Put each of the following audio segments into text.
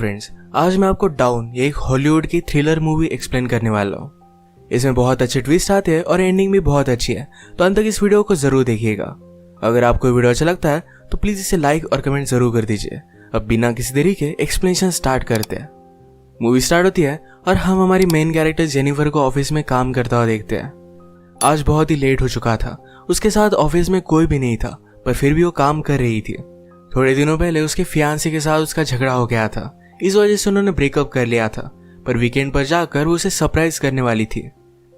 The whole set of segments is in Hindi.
फ्रेंड्स, आज मैं आपको डाउन ये एक हॉलीवुड की थ्रिलर मूवी एक्सप्लेन करने वाला हूँ। इसमें बहुत अच्छे ट्विस्ट आते हैं और एंडिंग भी बहुत अच्छी है, तो अंत तक इस वीडियो को जरूर देखिएगा। अगर आपको वीडियो अच्छा लगता है तो प्लीज इसे लाइक और कमेंट जरूर कर दीजिए। अब बिना किसी देरी के एक्सप्लेनेशन स्टार्ट करते हैं। मूवी स्टार्ट होती है और हम हमारी मेन कैरेक्टर जेनिफर को ऑफिस में काम करता हुआ देखते हैं। आज बहुत ही लेट हो चुका था, उसके साथ ऑफिस में कोई भी नहीं था, पर फिर भी वो काम कर रही थी। थोड़े दिनों पहले उसके फियांसे के साथ उसका झगड़ा हो गया था, इस वजह से उन्होंने ब्रेकअप कर लिया था। पर वीकेंड पर जाकर वो उसे सरप्राइज करने वाली थी।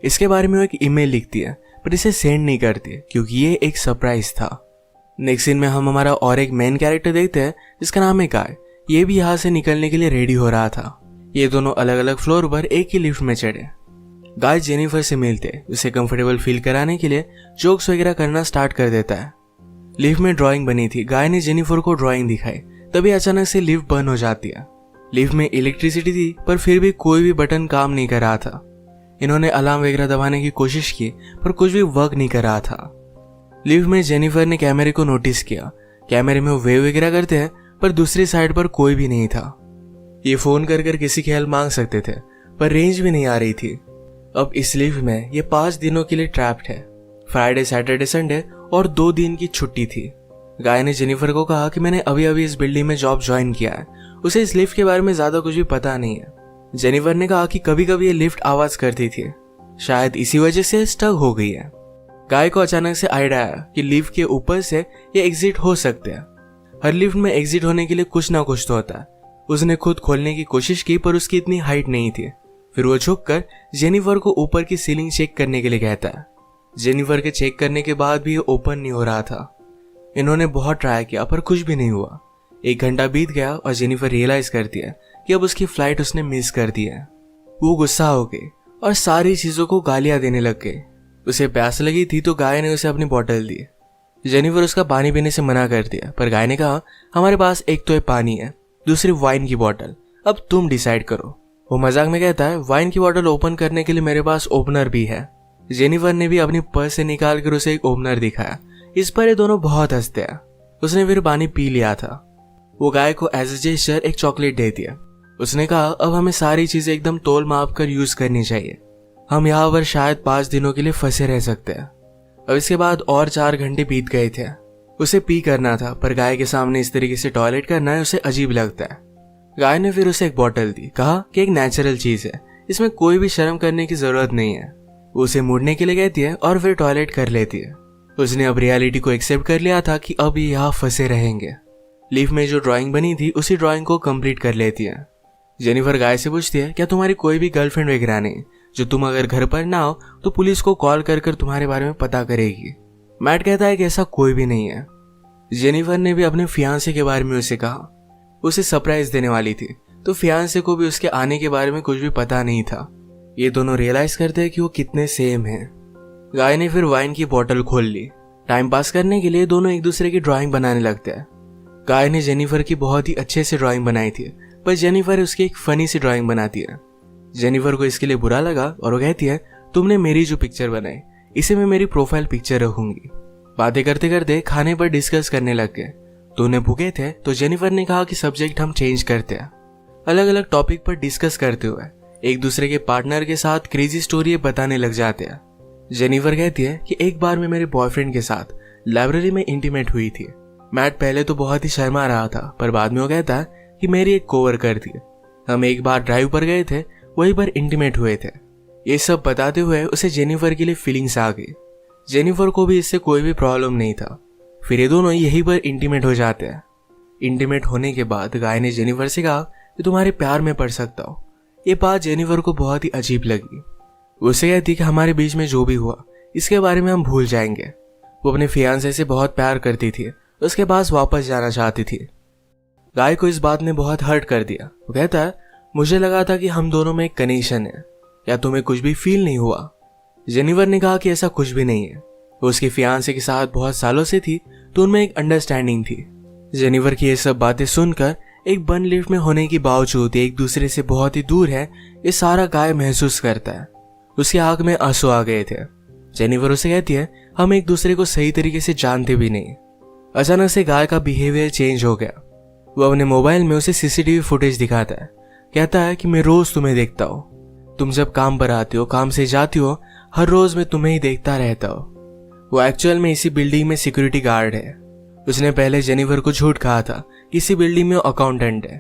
इसके बारे में वो एक ईमेल लिखती है, पर इसे सेंड नहीं करती क्योंकि ये एक सरप्राइज था। नेक्स्ट सीन में हम हमारा और एक मेन कैरेक्टर देखते हैं जिसका नाम है गाय। ये भी यहाँ से निकलने के लिए रेडी हो रहा था। ये दोनों अलग अलग फ्लोर पर एक ही लिफ्ट में चढ़े। गाय जेनिफर से मिलते उसे कंफर्टेबल फील कराने के लिए जोक्स वगैरह करना स्टार्ट कर देता है। लिफ्ट में ड्राइंग बनी थी, गाय ने जेनिफर को ड्राइंग दिखाई, तभी अचानक से लिफ्ट बंद हो जाती है। लिफ्ट में इलेक्ट्रिसिटी थी, पर फिर भी कोई भी बटन काम नहीं कर रहा था। इन्होंने अलार्म वगैरह दबाने की कोशिश की, पर कुछ भी वर्क नहीं कर रहा था। लिफ्ट में जेनिफर ने कैमरे को नोटिस किया। कैमरे में वो वेव वगैरह करते हैं, पर दूसरी साइड पर कोई भी नहीं था। ये फोन कर किसी की हेल्प मांग सकते थे, पर रेंज भी नहीं आ रही थी। अब इस लिफ्ट में ये 5 दिनों के लिए ट्रैप्ड है। फ्राइडे, सैटरडे, संडे और 2 दिन की छुट्टी थी। गाय ने जेनिफर को कहा कि मैंने अभी अभी इस बिल्डिंग में जॉब ज्वाइन किया है, उसे इस लिफ्ट के बारे में ज्यादा कुछ भी पता नहीं है। जेनिफर ने कहा कि कभी कभी ये लिफ्ट आवाज करती थी, शायद इसी वजह से स्टक हो गई है। गाय को अचानक से आइडिया आया कि लिफ्ट के ऊपर से ये एग्जिट हो सकते हैं। हर लिफ्ट में एग्जिट होने के लिए कुछ ना कुछ तो होता है। उसने खुद खोलने की कोशिश की, पर उसकी इतनी हाइट नहीं थी। फिर वो झुककर जेनिफर को ऊपर की सीलिंग चेक करने के लिए कहता है। जेनिफर के चेक करने के बाद भी ये ओपन नहीं हो रहा था। इन्होंने बहुत ट्राई किया, पर कुछ भी नहीं हुआ। 1 घंटा बीत गया और जेनिफर रियलाइज करती है कि अब उसकी फ्लाइट उसने मिस कर दी है। वो गुस्सा हो गई और सारी चीजों को गालियां देने लग गई। उसे प्यास लगी थी तो गाय ने उसे अपनी बोतल दी। जेनिफर उसका पानी पीने से मना कर दिया, पर गाय ने कहा हमारे पास एक तो पानी है, दूसरी वाइन की बोतल, अब तुम डिसाइड करो। वो मजाक में कहता है वाइन की बोतल ओपन करने के लिए मेरे पास ओपनर भी है। जेनिफर ने भी अपनी पर्स से निकाल कर उसे एक ओपनर दिखाया। इस पर ये दोनों बहुत हंसते हैं। उसने फिर पानी पी लिया था। वो गाय को एज ए जेस्चर एक चॉकलेट दे दिया। उसने कहा अब हमें सारी चीजें एकदम तोल माप कर यूज करनी चाहिए। हम यहाँ पर शायद 5 दिनों के लिए फंसे रह सकते हैं। अब इसके बाद और 4 घंटे बीत गए थे। उसे पी करना था, पर गाय के सामने इस तरीके से टॉयलेट करना है उसे अजीब लगता है। गाय ने फिर उसे एक बोतल दी, कहा कि एक नेचुरल चीज है, इसमें कोई भी शर्म करने की जरूरत नहीं है। उसे मुड़ने के लिए कहती है और फिर टॉयलेट कर लेती है। उसने अब रियलिटी को एक्सेप्ट कर लिया था कि अब ये यहाँ फंसे रहेंगे। लिफ्ट में जो ड्राइंग बनी थी उसी ड्राइंग को कंप्लीट कर लेती है। जेनिफर गाय से पूछती है क्या तुम्हारी कोई भी गर्लफ्रेंड वगैरह नहीं, जो तुम अगर घर पर ना हो तो पुलिस को कॉल कर तुम्हारे बारे में पता करेगी। मैट कहता है कि ऐसा कोई भी नहीं है। जेनिफर ने भी अपने फियांसे के बारे में उसे कहा। उसे सरप्राइज देने वाली थी, तो फियांसे को भी उसके आने के बारे में कुछ भी पता नहीं था। ये दोनों रियलाइज करते हैं कि वो कितने सेम हैं। गाय ने फिर वाइन की बोतल खोल ली। टाइम पास करने के लिए दोनों एक दूसरे की ड्राइंग बनाने लगते हैं। गाय ने जेनिफर की बहुत ही अच्छे से ड्राइंग बनाई थी, पर जेनिफर उसकी एक फनी सी ड्राइंग बनाती है। जेनिफर को इसके लिए बुरा लगा और वो कहती है तुमने मेरी जो पिक्चर बनाई इसे मैं मेरी प्रोफाइल पिक्चर रखूंगी। बातें करते करते खाने पर डिस्कस करने लग गए। दोनों भूखे थे तो जेनिफर ने कहा कि सब्जेक्ट हम चेंज करते हैं। अलग अलग टॉपिक पर डिस्कस करते हुए एक दूसरे के पार्टनर के साथ क्रेजी स्टोरी बताने लग जाते हैं। जेनिफर कहती है कि एक बार मैं मेरे बॉयफ्रेंड के साथ लाइब्रेरी में इंटीमेट हुई थी। मैट पहले तो बहुत ही शर्मा रहा था, पर बाद में वो कहता है कि मेरी एक कोवर्कर थी, हम एक बार ड्राइव पर गए थे, वहीं पर इंटीमेट हुए थे। ये सब बताते हुए उसे जेनिफर के लिए फीलिंग्स आ गई। जेनिफर को भी इससे कोई भी प्रॉब्लम नहीं था। फिर ये दोनों यहीं पर इंटीमेट हो जाते हैं। इंटीमेट होने के बाद गाय ने जेनिफर से कहा कि तुम्हारे प्यार में पड़ सकता हो। ये बात जेनिफर को बहुत ही अजीब लगी। उसे कहती कि हमारे बीच में जो भी हुआ इसके बारे में हम भूल जाएंगे। वो अपने फियांसे से बहुत प्यार करती थी, उसके पास वापस जाना चाहती थी। गाय को इस बात ने बहुत हर्ट कर दिया। वो कहता है मुझे लगा था कि हम दोनों में एक कनेक्शन है, या तुम्हें कुछ भी फील नहीं हुआ। जेनिफर ने कहा कि ऐसा कुछ भी नहीं है। वो उसके फियांसे के साथ बहुत सालों से थी, तो उनमें एक अंडरस्टैंडिंग थी। जेनिफर की ये सब बातें सुनकर एक बंद लिफ्ट में होने के बावजूद एक दूसरे से बहुत ही दूर है, ये सारा गाय महसूस करता है। उसकी आंख में आंसू आ गए थे। जेनिफर उसे कहती है हम एक दूसरे को सही तरीके से जानते भी नहीं। अचानक से गाय का बिहेवियर चेंज हो गया। वो अपने मोबाइल में उसे सीसीटीवी फुटेज दिखाता है। कहता है कि मैं रोज तुम्हें देखता हूँ, तुम जब काम पर आती हो, काम से जाती हो, हर रोज मैं तुम्हें ही देखता रहता हूँ। वो एक्चुअल में इसी बिल्डिंग में सिक्योरिटी गार्ड है। उसने पहले जेनिफर को झूठ कहा था कि इसी बिल्डिंग में अकाउंटेंट है।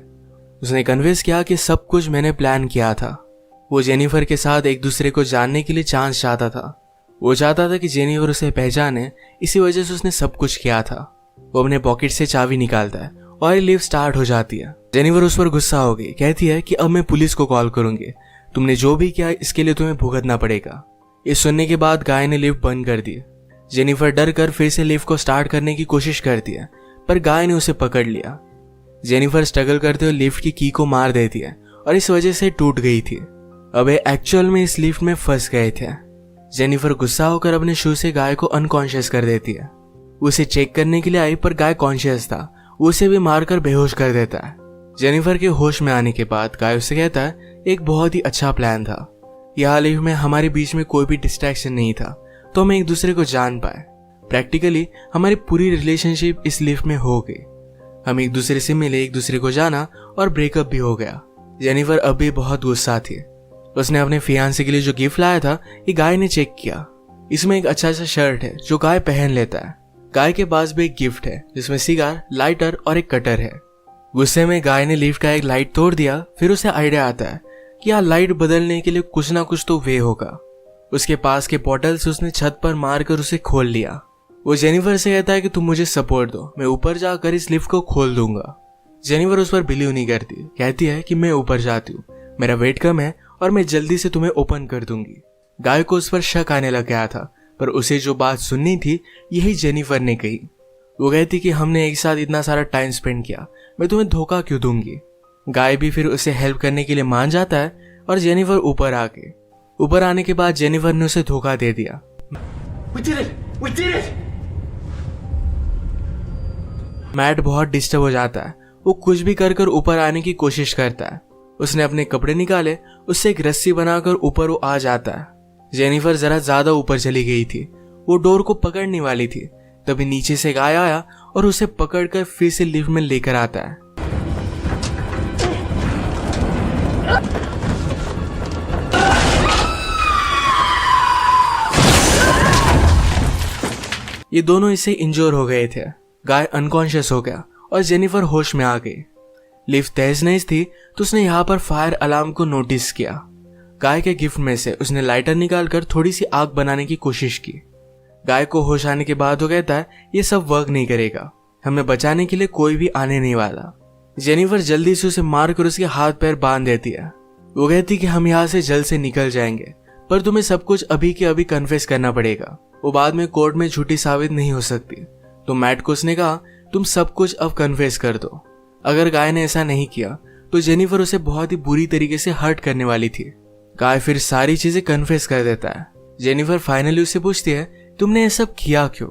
उसने कन्विंस किया कि सब कुछ मैंने प्लान किया था। वो जेनिफर के साथ एक दूसरे को जानने के लिए चांस चाहता था। वो चाहता था कि जेनिफर उसे पहचाने, इसी वजह से उसने सब कुछ किया था। वो अपने पॉकेट से चाबी निकालता है और लिफ्ट स्टार्ट हो जाती है। जेनिफर उस पर गुस्सा हो गई, कहती है कि अब मैं पुलिस को कॉल करूंगी, तुमने जो भी किया इसके लिए तुम्हें भुगतना पड़ेगा। ये सुनने के बाद गाय ने लिफ्ट बंद कर दी। जेनिफर डर कर फिर से लिफ्ट को स्टार्ट करने की कोशिश करती है, पर गाय ने उसे पकड़ लिया। जेनिफर स्ट्रगल करते हुए लिफ्ट की की को मार देती है और इस वजह से टूट गई थी। अब एक्चुअल में इस लिफ्ट में फंस गए थे। जेनिफर गुस्सा होकर अपने शू से गाय को अनकॉन्शियस कर देती है। उसे चेक करने के लिए आई, पर गाय कॉन्शियस था। उसे भी मारकर बेहोश कर देता है। जेनिफर के होश में आने के बाद गाय उससे कहता है एक बहुत ही अच्छा प्लान था। यहाँ लिफ्ट में हमारे बीच में कोई भी डिस्ट्रैक्शन नहीं था, तो हम एक दूसरे को जान पाए। प्रैक्टिकली हमारी पूरी रिलेशनशिप इस लिफ्ट में हो गई। हम एक दूसरे से मिले, एक दूसरे को जाना और ब्रेकअप भी हो गया। जेनिफर अब भी बहुत गुस्सा थी। उसने अपने फियांसे के लिए जो गिफ्ट लाया था ये गाय ने चेक किया। इसमें एक अच्छा सा शर्ट है जो गाय पहन लेता है। गाय के पास भी एक गिफ्ट है जिसमें सिगार, लाइटर और एक कटर है। गुस्से में गाय ने लिफ्ट का एक लाइट तोड़ दिया। फिर उसे आइडिया आता है कि यहाँ लाइट बदलने के लिए कुछ ना कुछ तो वे होगा। उसके पास के पोर्टल से उसने छत पर मारकर उसे खोल लिया। वो जेनिफर से कहता है कि तुम मुझे सपोर्ट दो, मैं ऊपर जाकर इस लिफ्ट को खोल दूंगा। जेनिफर उस पर बिलीव नहीं करती, कहती है कि मैं ऊपर जाती हूँ, मेरा वेट कम है और मैं जल्दी से तुम्हें ओपन कर दूंगी। गाय को उस पर शक आने लग गया था, पर उसे जो बात सुननी थी यही जेनिफर ने कही। वो कहती कि हमने एक साथ इतना सारा टाइम स्पेंड किया, मैं तुम्हें धोखा क्यों दूंगी। गाय भी फिर उसे हेल्प करने के लिए मान जाता है और जेनिफर ऊपर आने के बाद जेनिफर ने उसे धोखा दे दिया। We did it! मैट बहुत डिस्टर्ब हो जाता है। वो कुछ भी कर ऊपर आने की कोशिश करता है। उसने अपने कपड़े निकाले, उससे एक रस्सी बनाकर ऊपर वो आ जाता है। जेनिफर जरा ज्यादा ऊपर चली गई थी। वो डोर को पकड़ने वाली थी, तभी नीचे से गाय आया और उसे पकड़कर फिर से लिफ्ट में लेकर आता है। ये दोनों इससे इंजोर हो गए थे। गाय अनकॉन्शियस हो गया और जेनिफर होश में आ गई। लिफ्ट तेज नहीं थी तो उसने यहाँ पर फायर अलार्म को नोटिस किया। गाय के गिफ्ट में से उसने लाइटर निकालकर थोड़ी सी आग बनाने की कोशिश की। गाय को होश आने के बाद वो कहता है ये सब वर्क नहीं करेगा, हमें बचाने के लिए कोई भी आने नहीं वाला। जेनिफर जल्दी से उसे मारकर उसके हाथ पैर बांध देती है। वो कहती कि हम यहाँ से जल्द से निकल जाएंगे, पर तुम्हें सब कुछ अभी के अभी कन्फेस करना पड़ेगा, वो बाद में कोर्ट में झूठी साबित नहीं हो सकती। तो मैट को उसने कहा तुम सब कुछ अब कन्फेस कर दो। अगर गाय ने ऐसा नहीं किया तो जेनिफर उसे बहुत ही बुरी तरीके से हर्ट करने वाली थी। गाय फिर सारी चीजें कन्फेस कर देता है। जेनिफर फाइनली उससे पूछती है तुमने ये सब किया क्यों।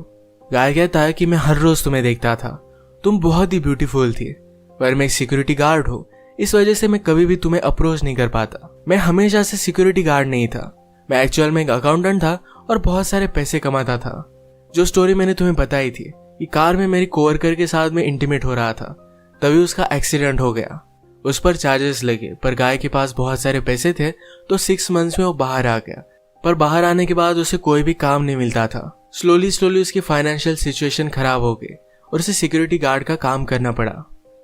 गाय कहता है कि मैं हर रोज तुम्हें देखता था, तुम बहुत ही ब्यूटीफुल थी, पर मैं एक सिक्योरिटी गार्ड हूँ, इस वजह से मैं कभी भी तुम्हें अप्रोच नहीं कर पाता। मैं हमेशा से सिक्योरिटी गार्ड नहीं था, मैं एक्चुअल में एक अकाउंटेंट था और बहुत सारे पैसे कमाता था। जो स्टोरी मैंने तुम्हें बताई थी कि कार में मेरी कोवर्कर के साथ में इंटीमेट हो रहा था, तभी उसका एक्सीडेंट हो गया। उस पर चार्जेस लगे, पर गाय के पास बहुत सारे पैसे थे तो 6 मंथ्स में वो बाहर आ गया। पर बाहर आने के बाद उसे कोई भी काम नहीं मिलता था। स्लोली उसकी फाइनेंशियल सिचुएशन खराब हो गई और उसे सिक्योरिटी गार्ड का काम करना पड़ा।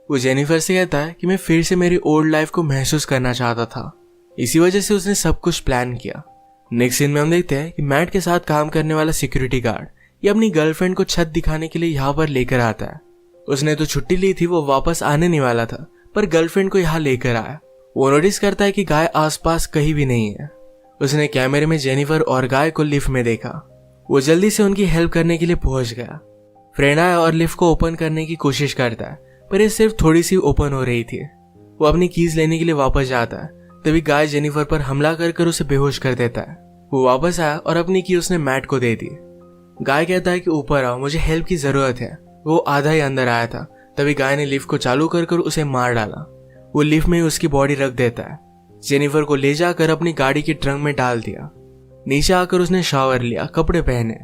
वो जेनिफर से कहता है कि मैं फिर से मेरी ओल्ड लाइफ को महसूस करना चाहता था, इसी वजह से उसने सब कुछ प्लान किया। नेक्स्ट सीन में हम देखते हैं कि मैट के साथ काम करने वाला सिक्योरिटी गार्ड ये अपनी गर्लफ्रेंड को छत दिखाने के लिए यहाँ पर लेकर आता है। उसने तो छुट्टी ली थी, वो वापस आने नहीं वाला था, पर गर्लफ्रेंड को यहाँ लेकर आया। वो नोटिस करता है कि गाय आसपास कहीं भी नहीं है। उसने कैमरे में जेनिफर और गाय को लिफ्ट में देखा। वो जल्दी से उनकी हेल्प करने के लिए पहुंच गया। फ्रेंड आया और लिफ्ट को ओपन करने की कोशिश करता है, पर ये सिर्फ थोड़ी सी ओपन हो रही थी। वो अपनी कीज लेने के लिए वापस जाता है, तभी गाय जेनिफर पर हमला कर उसे बेहोश कर देता है। वो वापस आया और अपनी की उसने मैट को दे दी। गाय कहता है कि ऊपर आओ, मुझे हेल्प की जरूरत है। वो आधा ही अंदर आया था, तभी गाय ने लिफ्ट को चालू कर उसे मार डाला। वो लिफ्ट में उसकी बॉडी रख देता है। जेनिफर को ले जाकर अपनी गाड़ी के ट्रंक में डाल दिया। नीचे आकर उसने शावर लिया, कपड़े पहने।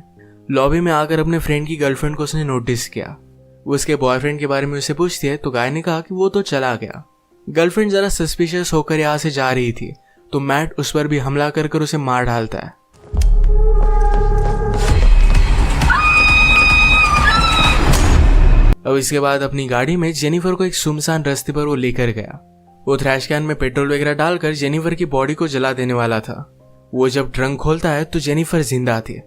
लॉबी में आकर अपने फ्रेंड की गर्लफ्रेंड को उसने नोटिस किया। वो उसके बॉयफ्रेंड के बारे में उसे पूछती है तो गाय ने कहा कि वो तो चला गया। गर्लफ्रेंड जरा सस्पिशियस होकर यहाँ से जा रही थी तो मैट उस पर भी हमला कर उसे मार डालता है। अब इसके बाद अपनी गाड़ी में जेनिफर को एक सुनसान रास्ते पर वो लेकर गया। वो थ्रैश कैन में पेट्रोल वगैरह डालकर जेनिफर की बॉडी को जला देने वाला था। वो जब ट्रंक खोलता है तो जेनिफर जिंदा थी